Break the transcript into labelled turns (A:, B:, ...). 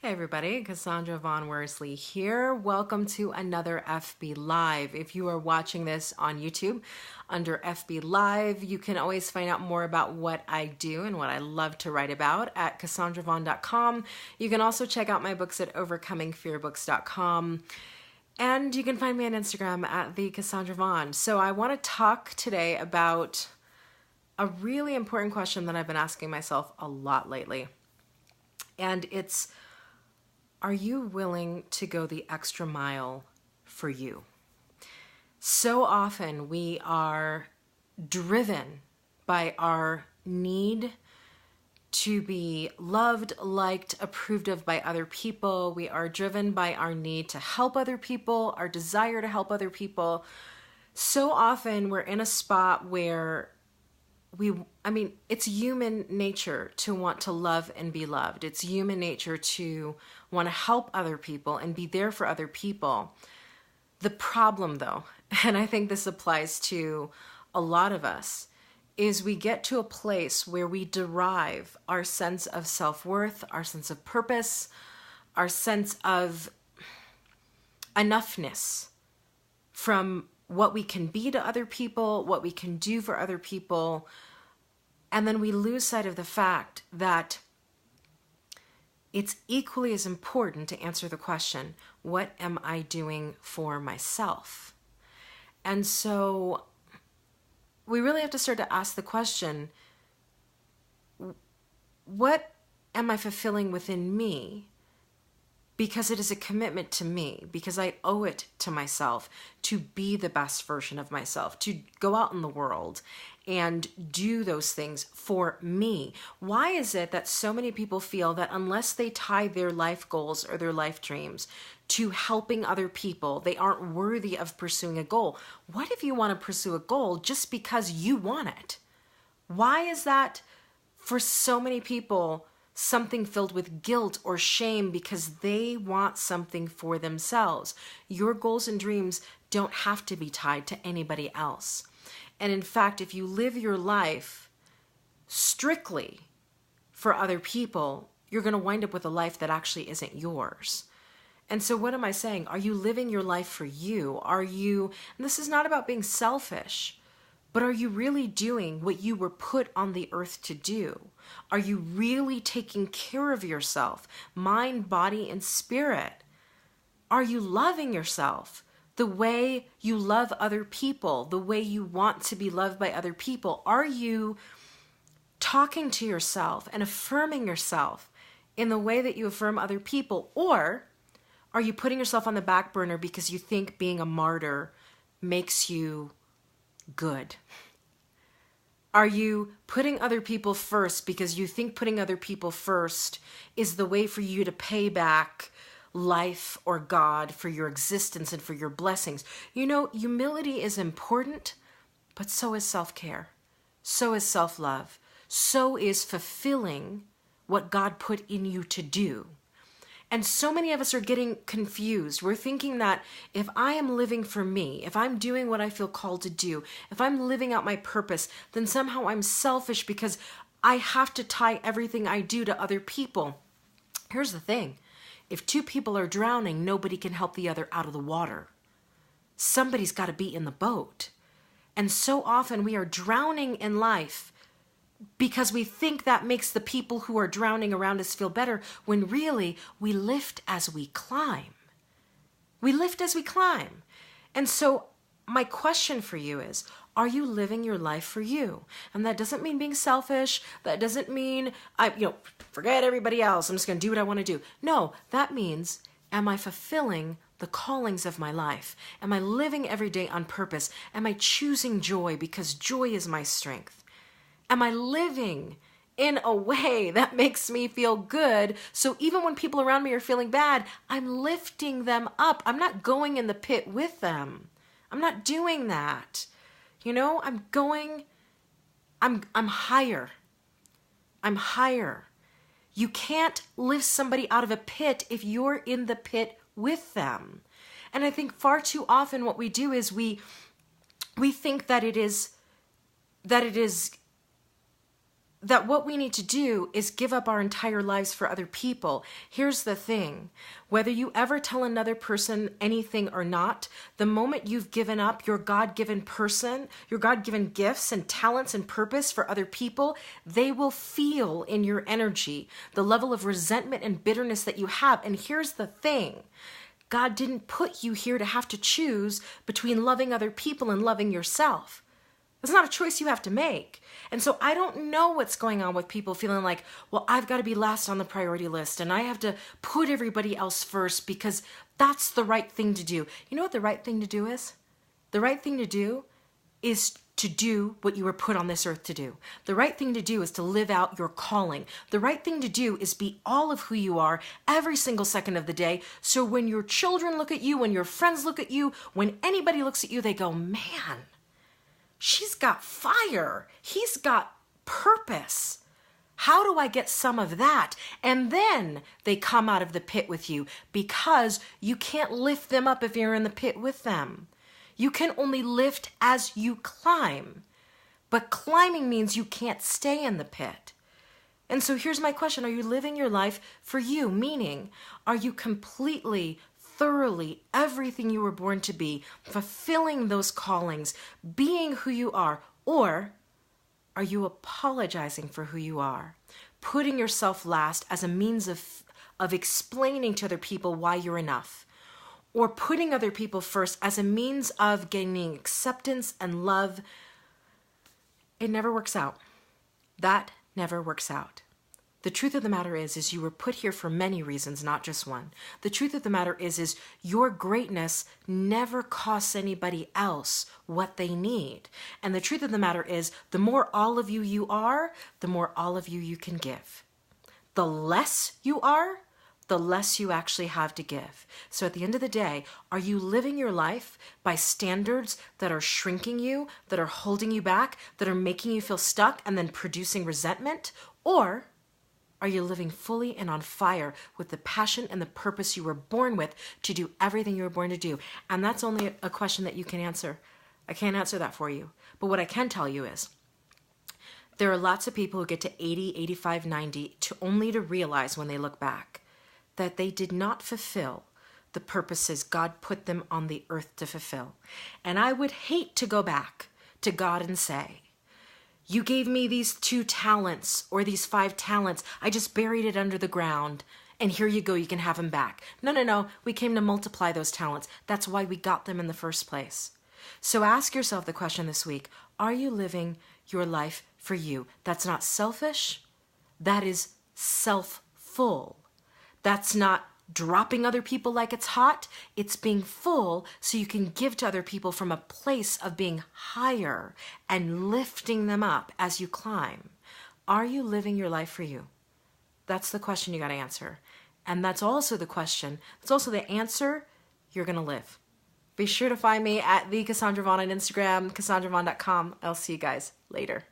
A: Hey everybody, Cassandra Von Worsley here. Welcome to another FB Live. If you are watching this on YouTube under FB Live, you can always find out more about what I do and what I love to write about at cassandravon.com. You can also check out my books at overcomingfearbooks.com. And you can find me on Instagram at the Cassandra Von. So I want to talk today about a really important question that I've been asking myself a lot lately. And it's, are you willing to go the extra mile for you? So often we are driven by our need to be loved, liked, approved of by other people. We are driven by our need to help other people, our desire to help other people. So often we're in a spot where it's human nature to want to love and be loved. It's human nature to want to help other people and be there for other people. The problem, though, and I think this applies to a lot of us, is we get to a place where we derive our sense of self-worth, our sense of purpose, our sense of enoughness from what we can be to other people, what we can do for other people. And then we lose sight of the fact that it's equally as important to answer the question, what am I doing for myself? And so we really have to start to ask the question, what am I fulfilling within me? Because it is a commitment to me, because I owe it to myself to be the best version of myself, to go out in the world and do those things for me. Why is it that so many people feel that unless they tie their life goals or their life dreams to helping other people, they aren't worthy of pursuing a goal? What if you want to pursue a goal just because you want it? Why is that for so many people something filled with guilt or shame because they want something for themselves? Your goals and dreams don't have to be tied to anybody else. And in fact, if you live your life strictly for other people, you're going to wind up with a life that actually isn't yours. And so what am I saying? Are you living your life for you? And this is not about being selfish, but are you really doing what you were put on the earth to do? Are you really taking care of yourself, mind, body, and spirit? Are you loving yourself the way you love other people, the way you want to be loved by other people? Are you talking to yourself and affirming yourself in the way that you affirm other people? Or are you putting yourself on the back burner because you think being a martyr makes you good? Are you putting other people first because you think putting other people first is the way for you to pay back life or God for your existence and for your blessings? You know, humility is important, but so is self-care. So is self-love. So is fulfilling what God put in you to do. And so many of us are getting confused. We're thinking that if I am living for me, if I'm doing what I feel called to do, if I'm living out my purpose, then somehow I'm selfish because I have to tie everything I do to other people. Here's the thing. If two people are drowning, nobody can help the other out of the water. Somebody's got to be in the boat. And so often we are drowning in life because we think that makes the people who are drowning around us feel better, when really we lift as we climb. We lift as we climb. And so my question for you is, are you living your life for you? And that doesn't mean being selfish. That doesn't mean, forget everybody else. I'm just going to do what I want to do. No, that means, am I fulfilling the callings of my life? Am I living every day on purpose? Am I choosing joy because joy is my strength? Am I living in a way that makes me feel good? So even when people around me are feeling bad, I'm lifting them up. I'm not going in the pit with them. I'm not doing that. I'm higher. I'm higher. You can't lift somebody out of a pit if you're in the pit with them. And I think far too often what we do is we think that it is that what we need to do is give up our entire lives for other people. Here's the thing. Whether you ever tell another person anything or not, the moment you've given up your God-given person, your God-given gifts and talents and purpose for other people, they will feel in your energy the level of resentment and bitterness that you have. And here's the thing. God didn't put you here to have to choose between loving other people and loving yourself. It's not a choice you have to make. And so I don't know what's going on with people feeling like, well, I've got to be last on the priority list and I have to put everybody else first because that's the right thing to do. You know what the right thing to do is? The right thing to do is to do what you were put on this earth to do. The right thing to do is to live out your calling. The right thing to do is be all of who you are every single second of the day. So when your children look at you, when your friends look at you, when anybody looks at you, they go, man, she's got fire. He's got purpose. How do I get some of that? And then they come out of the pit with you because you can't lift them up if you're in the pit with them. You can only lift as you climb. But climbing means you can't stay in the pit. And so here's my question. Are you living your life for you? Meaning, are you completely, thoroughly everything you were born to be, fulfilling those callings, being who you are? Or are you apologizing for who you are, putting yourself last as a means of explaining to other people why you're enough, or putting other people first as a means of gaining acceptance and love? It never works out. That never works out. The truth of the matter is you were put here for many reasons, not just one. The truth of the matter is your greatness never costs anybody else what they need. And the truth of the matter is the more all of you are, the more all of you can give. The less you are, the less you actually have to give. So at the end of the day, are you living your life by standards that are shrinking you, that are holding you back, that are making you feel stuck and then producing resentment? Or are you living fully and on fire with the passion and the purpose you were born with to do everything you were born to do? And that's only a question that you can answer. I can't answer that for you. But what I can tell you is there are lots of people who get to 80, 85, 90 only to realize when they look back that they did not fulfill the purposes God put them on the earth to fulfill. And I would hate to go back to God and say, you gave me these 2 talents or these 5 talents. I just buried it under the ground. And here you go, you can have them back. No. We came to multiply those talents. That's why we got them in the first place. So ask yourself the question this week. Are you living your life for you? That's not selfish. That is self-full. That's not dropping other people like it's hot. It's being full so you can give to other people from a place of being higher and lifting them up as you climb. Are you living your life for you? That's the question you got to answer. And that's also the question, that's also the answer you're going to live. Be sure to find me at the Cassandra Vaughn on Instagram, CassandraVaughn.com. I'll see you guys later.